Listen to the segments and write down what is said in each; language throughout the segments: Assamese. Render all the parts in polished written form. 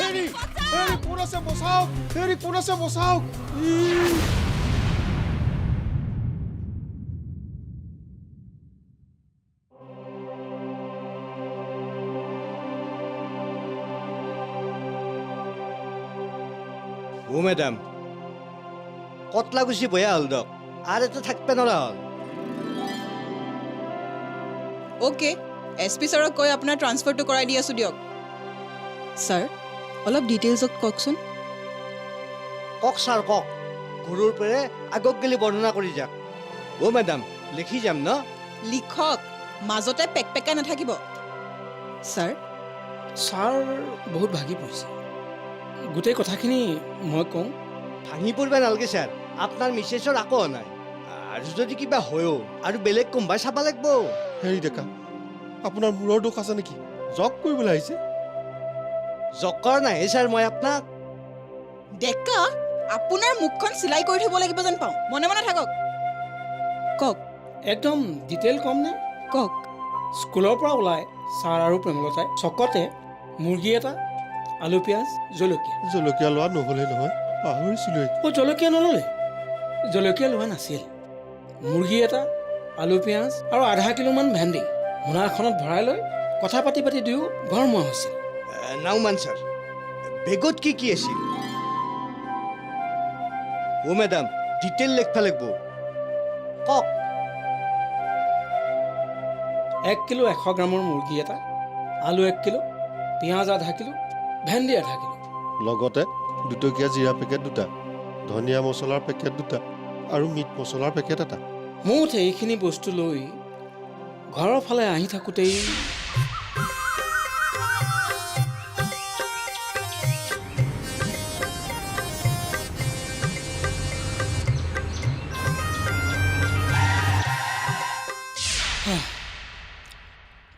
হেৰি কোন আছে বচাওক হেৰি কোন আছে বচাওক ও মেডাম কতলা গুচি বয়া হল দক আর এটা থাকবে নরা হল ওকে এছপি ছাৰক কৈ আপোনাৰ ট্ৰান্সফাৰটো কৰাই দি আছোঁ দিয়ক ছাৰ অলপ ডিটেইলছত কওকচোন কক ছাৰ কক গৰুৰ পেৰে আগক গেলি বৰ্ণনা কৰি যাক ও মেডাম লিখি যাম ন লিখক মাজতে পেকপেকাই নাথাকিব ছাৰ ছাৰ বহুত ভাগি পৰিছে গোটেই কথাখিনি মই কওঁ ভাঙি পৰিব নালাগে ছাৰ আপোনাৰ মিছেছৰ আকৌ নাই আৰু যদি কিবা হয়ও আৰু বেলেগ কোনোবাই চাব লাগিব হেৰি ডেকা আপোনাৰ মূৰৰ দুখ আছে নেকি জগ কৰিবলৈ আহিছে জগ কৰা নাই ছাৰ মই আপোনাক ডেকা আপোনাৰ মুখখন চিলাই কৰি থ'ব লাগিব যেন পাওঁ মনে মনে থাকক কওক একদম ডিটেইল কম নে কওক স্কুলৰ পৰা ওলাই ছাৰ আৰু প্ৰেমলতাই চকতে মুৰ্গী এটা আলু পিঁয়াজ জলকীয়া জলকীয়া লোৱা নহ'লে নহয় পাহৰিছিলোৱে জলকীয়া নল'লে জলকীয়া লোৱা নাছিল মুৰ্গী এটা আলু পিঁয়াজ আৰু আধা কিলোমান ভেন্দি মোনা এখনত ভৰাই লৈ কথা পাতি পাতি দুয়ো ঘৰমুৱা হৈছিল নাওমান ছাৰ বেগত কি কি আছিল ও মেডাম ডিটেইল লিখবা লাগিব কক 1 কিলো 100 গ্ৰামৰ মুৰ্গী এটা আলু 1 কিলো পিঁয়াজ আধা কিলো ভেন্দি আধা কিলো লগতে 2 টকীয়া জিৰা পেকেট 2টা ধনিয়া মছলাৰ পেকেট 2টা আৰু মিট মছলাৰ পেকেট এটা মুঠ এইখিনি বস্তু লৈ ঘৰৰ ফালে আহি থাকোঁতেই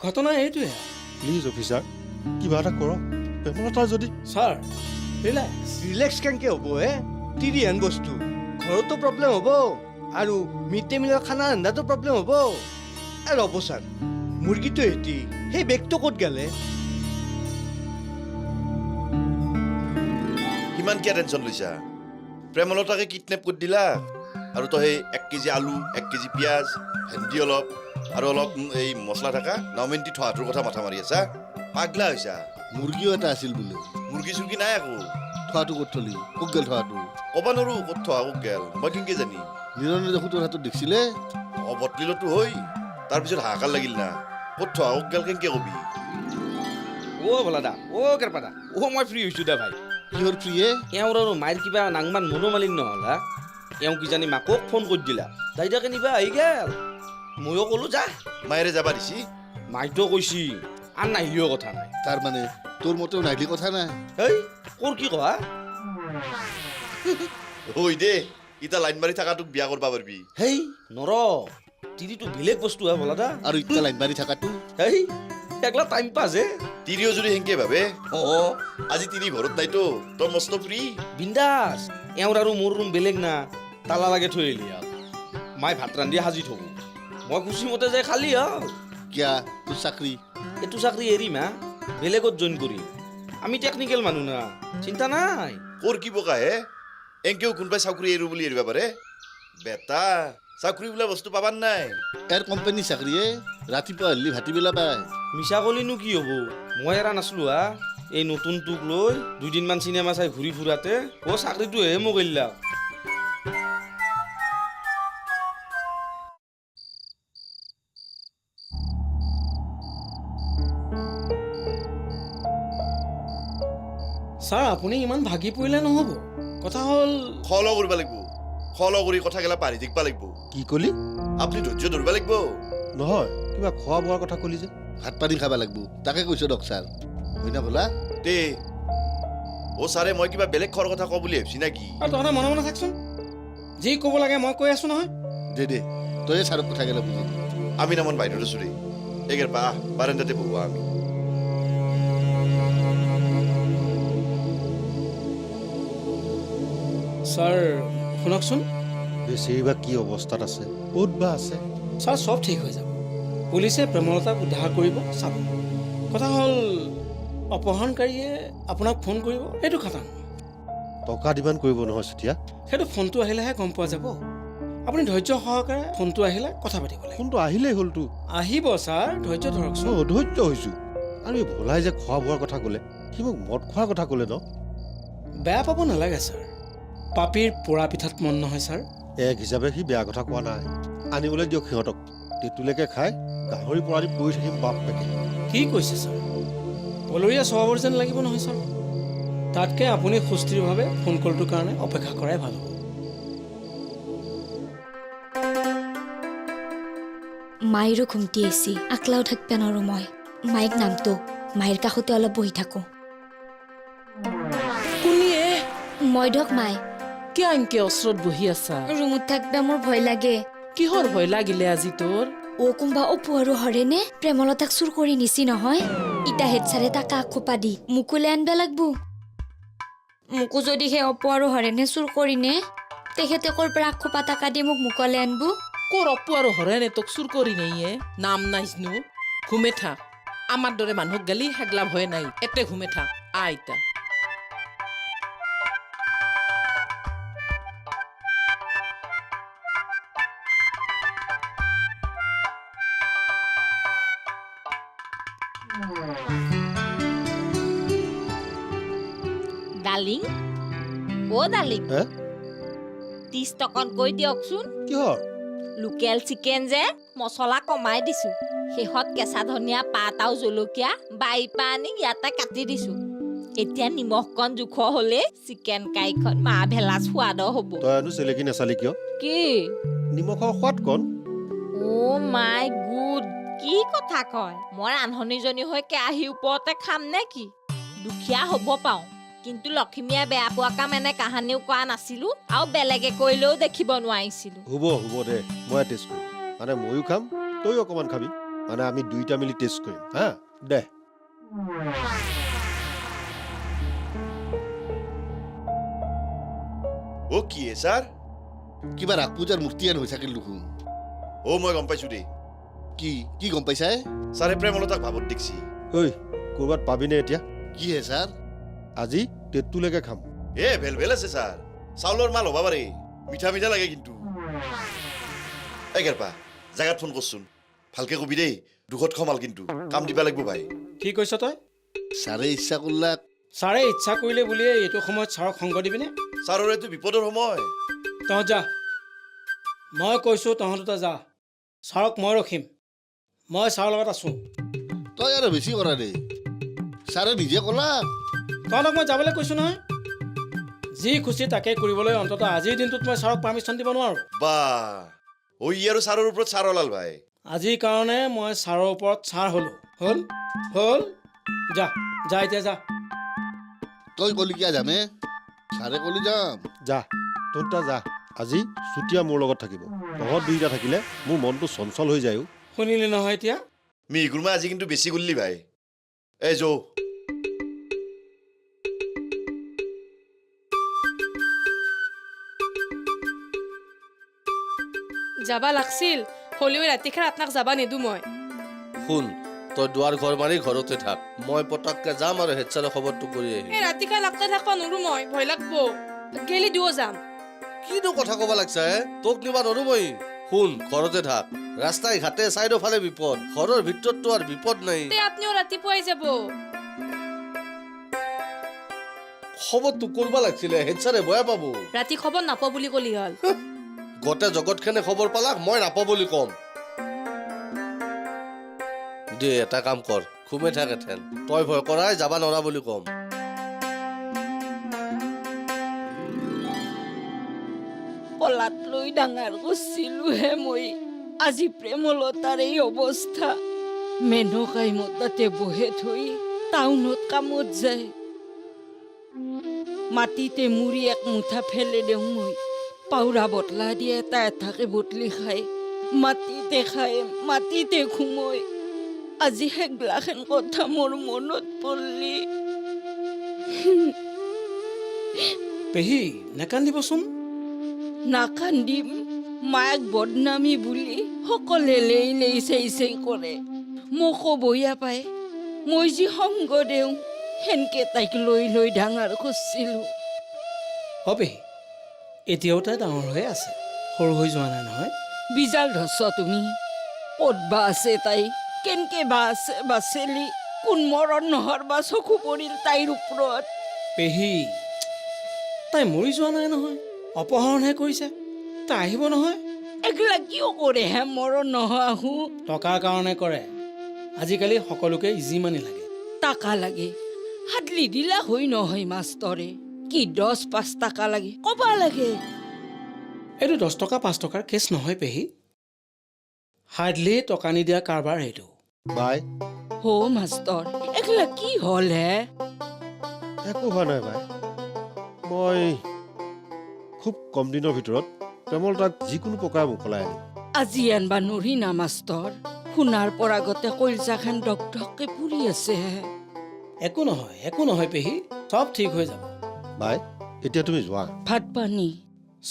ঘটনা এইটোৱে প্লিজ অফিচাৰ কিবা এটা কৰক প্ৰেমলতাৰ যদি ছাৰ ৰিলেক্স ৰিলেক্স কেনেকৈ হ'ব হে তিৰিহান বস্তু ঘৰতো প্ৰব্লেম হ'ব আৰু মিড ডে মিলৰ খানা ৰান্ধাটো প্ৰব্লেম হ'ব আৰু ৰ'ব ছাৰ মুৰ্গীটো হেতি সেই বেগটো ক'ত গেলে কিমান কিয় টেনশ্যন লৈছা প্ৰেমলতাকে কিডনেপ কৰি দিলা আৰু তই সেই 1 কেজি আলু 1 কেজি পিঁয়াজ ভেন্দি অলপ আৰু অলপ এই মছলা থকা নমেণ্টি থোৱাটোৰ কথা মাথা মাৰি আছা পাগলা হৈছা মুৰ্গীও এটা আছিল বোলে মুৰ্গী চুৰ্গী নাই আকৌ থোৱাটো ক'ত থলি ক'ত গেল থোৱাটো ক'ব নোৱাৰো ক'ত থোৱা ক'ত গেল মই কেনেকৈ জানি নিৰঞ্জনে দেখোন তোৰ হাতত দেখিছিলে বটলিলতো হৈ তাৰপিছত হাহাকাৰ লাগিল না ক'ত থোৱা ক'ত গেল কেনেকৈ কবি ভোলাদা কেৰপাদা মই ফ্ৰী হৈছোঁ দে ভাই কিহৰ ফ্ৰীয়ে এওঁৰ আৰু মাইৰ কিবা নাংমান মনোমালিন নহ'ল হা এওঁ কিজানি মাকক ফোন কৰি দিলা দাইদাকে নিবা আহি গেল ময়ো ক'লো যা মায়েৰে যাবা দিছি মাইতো কৈছি আৰু নাহিলেও কথা নাই তাৰ মানে তোৰ মতেও নাহিলি কথা নাই এই ক'ৰ কি কোৱা হৈ দে ইতা লাইন মাৰি থাকাটোক বিয়া কৰিব পাৰিবি হেই নৰ তিৰিটো বেলেগ বস্তু হে ভোলাদা আৰু ইটা লাইন মাৰি থাকাটো হেই একলা টাইম পাছ হে তিৰিও যদি সেনকে ভাবে আজি তিৰি ঘৰত নাইতো তই মস্ত ফ্ৰী বিন্দাছ এওঁৰ আৰু মোৰ ৰুম বেলেগ না তালা লাগে থৈ আহিলি আৰু মাই ভাত ৰান্ধি সাজি থ'ব মই খুচিমতে যাই খালি হ'ল কিয়া তোৰ চাকৰি এইটো চাকৰি এৰিম হা বেলেগত জইন কৰিম আমি টেকনিকেল মানুহ না চিন্তা নাই ক'ৰ কি পকা হে এনকেও কোনোবাই চাকৰি এৰো বুলি এৰিব পাৰে বেটা চাকৰি বোলা বস্তু পাবাৰ নাই ইয়াৰ কোম্পানী চাকৰিয়ে ৰাতিপুৱা আহিলি ভাটিবেলা পায় মিছা কলিনো কি হ'ব মই এৰা নাছিলো হা এই নতুনটোক লৈ 2 দিনমান চিনেমা চাই ঘূৰি ফুৰাতে চাকৰিটোহে মোক এৰিলা ছাৰ আপুনি ইমান ভাগি পৰিলে নহ'ব কথা হ'ল খল কৰিব লাগিব খল কৰি কথাগিলা পাৰি থাকিব লাগিব কি কলি আপুনি ধৈৰ্য ধৰিব লাগিব নহয় কিবা খোৱা বোৱাৰ কথা কলি যে ভাত পানী খাব লাগিব তাকে কৈছো দক ছাৰ হয় না বোলা দে ছাৰে মই কিবা বেলেগ খৰ কথা কওঁ বুলি ভাবিছি নেকি আৰু তহঁতে মনে মনে থাকচোন যি ক'ব লাগে মই কৈ আছোঁ নহয় দে তই ছাৰক কথা গেলা বুজি আমি নামন বাহিৰত আছো ৰে এগেৰ পা বাৰান্দাতে বহোৱা আমি ছাৰ শুনকচোন বেছিৰ বা কি অৱস্থাত আছে ক'ত বা আছে ছাৰ চব ঠিক হৈ যাব পুলিচে প্ৰেমলতাক উদ্ধাৰ কৰিব চাব কথা হ'ল অপহৰণকাৰীয়ে আপোনাক ফোন কৰিব সেইটো খাটাং টকা ডিমাণ্ড কৰিব নহয় চুতীয়া। সেইটো ফোনটো আহিলেহে গম পোৱা যাব আপুনি ধৈৰ্য সহকাৰে ফোনটো আহিলে কথা পাতিব লাগিব ফোনটো আহিলেই হ'লতো। আহিব ছাৰ ধৈৰ্য ধৰকচোন মই অধৈৰ্য হৈছোঁ। আৰু এই ভোলাই যে খোৱা বোৱাৰ কথা ক'লে সি মোক মদ খোৱাৰ কথা ক'লে ন। বেয়া পাব নালাগে ছাৰ পাপীৰ পোৰা পিঠাত মন নহয় ছাৰ এক হিচাপে সি বেয়া কথা কোৱা নাই। আনিবলৈ দিয়ক সিহঁতক তেঁতুলেকে খাই গাহৰি পৰা দি পৰি থাকিম বাপ পেকে। কি কৈছে ছাৰ পলৰীয়া স্বভাৱৰ যেন লাগিব নহয় ছাৰ তাতকৈ আপুনি সুস্থিৰভাৱে ফোন কলটোৰ কাৰণে অপেক্ষা কৰাই ভাল হ'ব মায়েৰো ঘুমটি আহিছি আকলাও থাকবে নোৱাৰো মই মাইক নামটো মায়েৰ কাষতে অলপ বহি থাকো কোনিয়ে মই ধক মাই কিয় আনকে ওচৰত বহি আছা ৰুমত থাকবা মোৰ ভয় লাগে কিহৰ ভয় লাগিলে আজি তোৰ অ কোনবা অপু আৰু হৰেনে প্ৰেমলতাক চুৰ কৰি নিছি নহয় ইটা হেড ছাৰে তাক আখোপা দি মোকোলে আনবা লাগবো মোকো যদি সেই অপু আৰু হৰেনে চুৰ কৰি নে তেখেতে ক'ৰ পৰা আখোপা টাকা দি মোক মোকলে আনবো কৰ অপু আৰু হৰেনে তোক চুৰ কৰি নেইয়ে নাম নাইজনো ঘুমে থাক আমাৰ দৰে মানুহক গালি হেগলা ভয় নাই এতে ঘুমে থাক আইতা ডালিং অ ডালিং হে? 30 টকাত কৈ দিয়কচোন কিহৰ লোকেল চিকেন যে মছলা কমাই দিছো শেষত কেঁচা ধনিয়া পাত আৰু জলকীয়া বাইপা আনি ইয়াতে কাটি দিছো এতিয়া নিমখকণ জোখৰ হলে চিকেন কাইখন মা ভেলা সোৱাদ হ'ব তই আনো চেলেকি নাচালি কিয় কি নিমখৰ সোৱাদ কণ অ' মাই গুড কি কথা কয় মই ৰান্ধনীজনী হৈ কেৰাহীৰ ওপৰতে খাম নে কি দুখীয়া হ'ব পাওঁ কিন্তু লক্ষ্মীয়ে বেয়া পোৱা কাম এনে কাহানিও কৰা নাছিলো আৰু বেলেগে কৰিলেও দেখিব নোৱাৰিছিলো হ'ব দে মই টেষ্ট কৰিম মানে ময়ো খাম তয়ো অকণমান খাবি মানে আমি দুইটা মিলি টেষ্ট কৰিম হা দে অ' কি হে ছাৰ কিবা ৰাগ পূজাৰ মূৰ্তি আন হৈ থাকিল দেখোন অ' মই গম পাইছোঁ দেই কি গম পাইছাই ছাৰে প্ৰেমলতাক ভাবত দেখছি ঐ ক'ৰবাত পাবিনে এতিয়া কি হে ছাৰ আজি তেঁতুলেকে খাম এ ভেল আছে ছাৰ চাউলৰ মাল হ'ব পাৰে মিঠা মিঠা লাগে কিন্তু এই গেৰপা জাগাত ফোন কৰচোন ভালকে কবি দেই দুখত খমাল কিন্তু কাম দিবা লাগিব ভাই কি কৈছ তই ছাৰে ইচ্ছা কৰলাক ছাৰে ইচ্ছা কৰিলে বুলিয়ে এইটো সময়ত ছাৰক সংগ দিবিনে ছাৰৰ এইটো বিপদৰ সময় তহঁত যা মই কৈছোঁ তহঁত দুটা যা ছাৰক মই ৰখিম মই ছাৰৰ লগত আছোঁ তই আৰু বেছি কৰা দেই ছাৰে নিজে ক'লাক তহঁতক মই যাবলৈ কৈছোঁ নহয় যি খুচি তাকে কৰিবলৈ অন্ততঃ আজিৰ দিনটোত মই ছাৰক পাৰ্মিশ্যন দিব নোৱাৰোঁ বা ঐ আৰু ছাৰৰ ওপৰত ছাৰ ওলাল ভাই আজিৰ কাৰণে মই ছাৰৰ ওপৰত ছাৰ হ'লোঁ হ'ল যা এতিয়া যা তই ক'লি কিয় যামে ছাৰে ক'লি যাম যা তহঁত যা আজি চুতীয়া মোৰ লগত থাকিব তহঁত দুইটা থাকিলে মোৰ মনটো চঞ্চল হৈ যায়ও শুনিলি নহয় এতিয়া মিহিকুৰমা আজি কিন্তু বেছি গল্লি ভাই এই যৌ যাবা লাগছিল হলেও ৰাতিখাৰ আপোনাক যাবা নিদো মই শুন তই দুৱাৰ ঘৰ মাৰি ঘৰতে থাক মই পটককে যাম আৰু হেড ছাৰৰ খবৰটো কৰি আহিম এই ৰাতিখাৰ লাগতে থাকবা নোৱাৰো মই ভয় লাগবো গেলি দিও যাম কিনো কথা ক'ব লাগছা তোক নিবা নৰো মই শুন ঘৰতে থাক ৰাস্তাই ঘাটে চাইডৰ ফালে বিপদ ঘৰৰ ভিতৰততো আৰু বিপদ নাই তে আপনিও ৰাতিপুৱাই যাব খবৰটো কৰবা লাগছিলে হেড ছাৰে বেয়া পাব ৰাতি খবৰ নাপাওঁ বুলি কলি হ'ল গোটেই জগতখনে খবৰ পালাক মই নাপাওঁ বুলি কম দে এটা কাম কৰ ঘুমে থাক এথেন তই ভয় কৰাই যাবা নৰা বুলি কম কলাত লৈ ডাঙৰ কৰিছিলোহে মই আজি প্ৰেমলতাৰ এই অৱস্থা মেনকাই মোৰ তাতে বহে থৈ টাউনত কামত যায় মাটিতে মুড়ি এক মুঠা ফেলে দিওঁ মই পাউৰা বটলা দিয়ে এটা এটাকে বটলি খায় মাটিতে খায় মাটিতে ঘুময় আজি সেগলাখান কথা মোৰ মনত পৰলি পেহী নেকান্দিবচোন নাকান্দিম মায়েক বদনামী বুলি সকলে লেই চেই কৰে মোকো বয়া পায় মই যি সংগ দেওঁ সেনকে তাইক লৈ লৈ ডাঙৰ কৰিছিলোঁ। পেহী এতিয়াও তাই ডাঙৰ হৈ আছে, সৰু হৈ যোৱা নাই নহয়। বিজাল ধৰছ তুমি, ক'ত বা আছে তাই, কেনকে বা আছে বাচেলি, কোন মৰণ নহৰ বা চকু পৰিল তাইৰ ওপৰত। পেহী তাই মৰি যোৱা নাই নহয়, অপহৰণহে কৰিছে। তাই আহিব নহয়। এগলা কিয় কৰে হে মৰণ নোহোৱা আহো? টকাৰ কাৰণে কৰে। আজিকালি সকলোকে ইজি মানি লাগে। টাকা লাগে হাতলি দিলা হৈ নহয় মাষ্টৰে, কি 10-5 টাকা লাগে ক'বা লাগে। এইটো 10 টকা 5 টকাৰ কেছ নহয় পেহী, হাৰ্ডলি টকা নিদিয়া কাৰবাৰ এইটো। বাই হো মাষ্টৰ এগলা কি হ'ল হে? একো হোৱা নাই বাই। মই খুব কম দিনৰ ভিতৰত প্ৰেমলতাক যিকোনো প্ৰকাৰে মোকলাই আনিম। আজি আনবা নৰি না মাষ্টৰ, শুনাৰ পৰা আগতে কইলজাখান ডকডককে পুৰি আছে। একো নহয় পেহী, চব ঠিক হৈ যাব। বাই এতিয়া তুমি যোৱা। ভাত পানী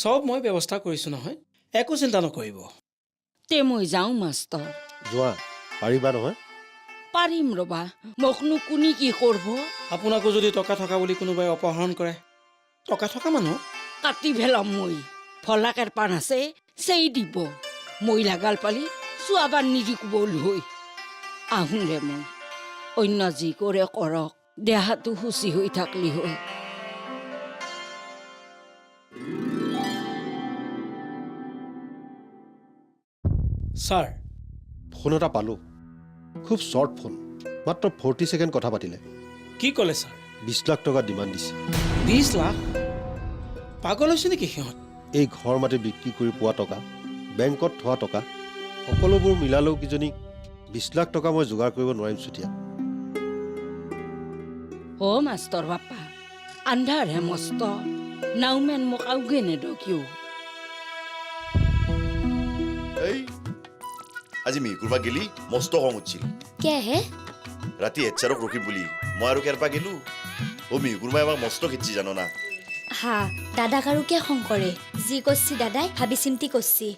চব মই ব্যৱস্থা কৰিছোঁ নহয়, একো চিন্তা নকৰিব। তে মই যাওঁ মাষ্টৰ। যোৱা, পাৰিবা নহয়? পাৰিম ৰবা, মোকনো কোনি কি কৰব? আপোনাকো যদি টকা থকা বুলি কোনোবাই অপহৰণ কৰে, টকা থকা মানুহ কাটি ভেলাম মই। ফলাকেৰ পাণ আছে চেই দিব, মই লাগাল পালি চোৱাবাৰ নিদিকবল হৈ আহোঁলে মই। অন্য যি কৰে কৰক, দেহাটো সুচি হৈ থাকলি হয়। ছাৰ ফোন এটা পালোঁ, খুব শ্বৰ্ট ফোন, মাত্ৰ 40 ছেকেণ্ড কথা পাতিলে। কি ক'লে ছাৰ? 20 লাখ টকা ডিমাণ্ড দিছে। 20 লাখ? পাগল হৈছে নেকি সিহঁত? এই ঘৰ মাটি বিক্ৰী কৰি পোৱা টকা, বেংকত থোৱা টকা, সকলোবোৰ মিলালেও কিজানি 20 লাখ টকা মই যোগাৰ কৰিব নোৱাৰিম চুতীয়া। অ মাষ্টৰ বাপা, আন্ধাৰ হে মস্ত, নাওমেন মোক আউগে নেদ কিয়? এই আজি মিহিকুৰবা গেলি মস্ত খং উঠিছিল। কে হে? ৰাতি হেডচাৰক ৰখিম বুলি মই আৰু কেৰপা গেলো। অ মিহিকুৰবাই আমাক মস্ত খেদছি জানো না। হা, দাদাক আৰু কিয় খং কৰে? যি কৰছি দাদাই ভাবি চিন্তি কৰছি।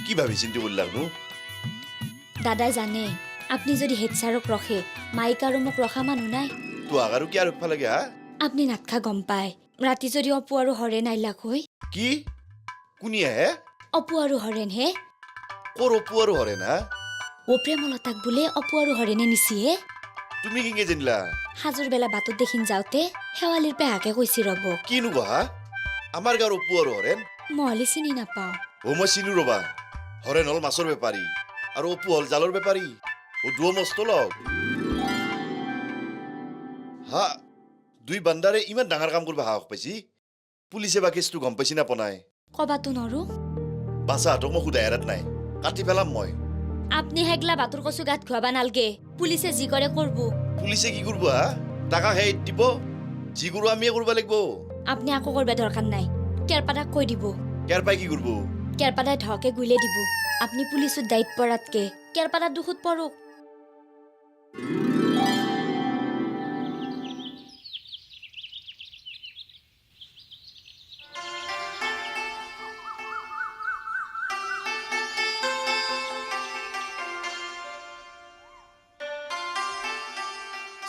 কি ভাবি চিন্তি কৰিলাকনো? দাদাই জানে আপুনি যদি হেড ছাৰক ৰখে, মাইক আৰু মোক ৰখা মানুহ নাই। তোহাক আৰু কি আৰু ৰখিব লাগে হা? আপুনি নাটখা গম পায়, ৰাতি যদি অপু আৰু হৰেণ আইলাক হৈ। কি কোনি আহে? অপু আৰু হৰেণ হে। ক'ৰ অপু আৰু হৰেণ হা? অ প্ৰেমলতাক বোলে অপু আৰু হৰেণে নিছি হে। তুমি কেনেকে জানিলা? হাজোৰ বেলা বাটত দেখিন যাওঁতে শেৱালিৰ পেহাকে কৈছি ৰ'ব। কিনো কহা? আমাৰ গাঁৱৰ অপু আৰু হৰেণ? মহলি চিনি নাপাওঁ। অ মই চিনো ৰবা। হৰেণ হ'ল মাছৰ বেপাৰী আৰু অপু হ'ল জালৰ বেপাৰী। ও দুও মস্ত লগ। হা, দুই বান্দাৰে ইমান ডাঙৰ কাম কৰিব সাহস পাইছি। পুলিচে বা কেছটো গম পাইছি না পনাই? কবাতো নৰো। বাচাহঁতক মই সোধাই এৰাত নাই, কাটি পেলাম মই। আপনি হেগলা বাতুৰ কচু গাত খুৱাবা নালগে, পুলিচে যি কৰে কৰব। পুলিচে কি কৰিব হা? টাকা সেই দিব, যি কৰো আমিয়ে কৰিব লাগিব। আপনি আকৌ কৰবা দৰকাৰ নাই, কেৰপাদাক কৈ দিব। কেৰপাই কি কৰিব? কেৰপাদাই ধকে গুইলে দিব। আপনি পুলিচৰ দায়িত্ব পৰাতকে কেৰপাদাৰ দুখত পৰক।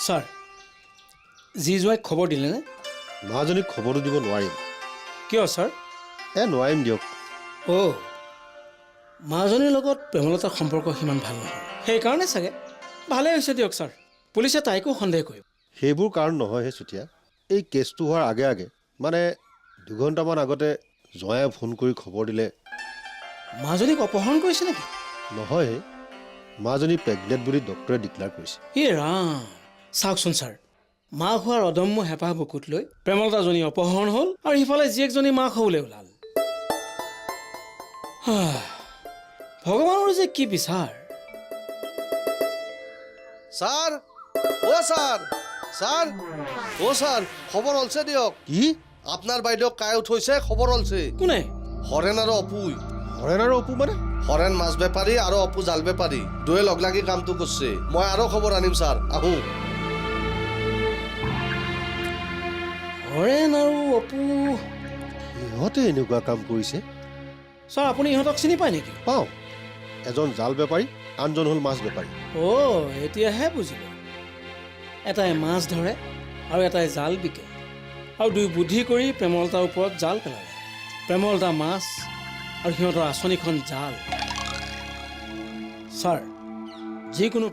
ছাৰ জি জোৱাইক খবৰ দিলেনে? মাজনীক খবৰটো দিব নোৱাৰিম। কিয় ছাৰ? নোৱাৰিম দিয়ক। অ' মাজনীৰ লগত প্ৰেমলতাৰ সম্পৰ্ক সিমান ভাল নহয়, সেইকাৰণে চাগে। ভালেই হৈছে দিয়ক ছাৰ, পুলিচে তাইকো সন্দেহ কৰিব। সেইবোৰ কাৰণ নহয় হে চুতীয়া। এই কেছটো হোৱাৰ আগে আগে, মানে 2 ঘণ্টামান আগতে জয়াই ফোন কৰি খবৰ দিলে। মাজনীক অপহৰণ কৰিছে নেকি? নহয়, মাজনী প্ৰেগনেণ্ট বুলি ডক্টৰে ডিক্লেয়াৰ কৰিছে। ইয়ে ৰাম, চাওকচোন ছাৰ, মাক হোৱাৰ অদম্য হেঁপাহ বুকুত লৈ প্ৰেমলতাজনী অপহৰণ হ'ল আৰু সিফালে জীয়েকজনী মাক হ'বলৈ ওলাল। ভগৱানৰ যে কি বিচাৰ। ছাৰ, অ' ছাৰ, ছাৰ, অ' ছাৰ, খবৰ অলছে দিয়ক। কি? আপোনাৰ বাইদেউক কাই উঠৈছে, খবৰ অলছে। কোনে? হৰেণ আৰু অপুই। হৰেণ আৰু অপু মানে? হৰেণ মাছ বেপাৰী আৰু অপু জাল বেপাৰী, দুয়ে লগ লাগি কামটো কৰিছে। মই আৰু খবৰ আনিম ছাৰ, আহোঁ। হৰেণ আৰু অপু? সিহঁতে এনেকুৱা কাম কৰিছে? ছাৰ আপুনি ইহঁতক চিনি পায় নেকি? পাওঁ, এজন জাল বেপাৰী, আনজন হ'ল মাছ বেপাৰী। অ' এতিয়াহে বুজিলোঁ। এটাই মাছ ধৰে আৰু এটাই জাল বিকে আৰু দুই বুদ্ধি কৰি প্ৰেমলতাৰ ওপৰত জাল পেলালে প্ৰেমলতা মাছ আৰু সিহঁতৰ আঁচনিখন জাল ছাৰ যিকোনো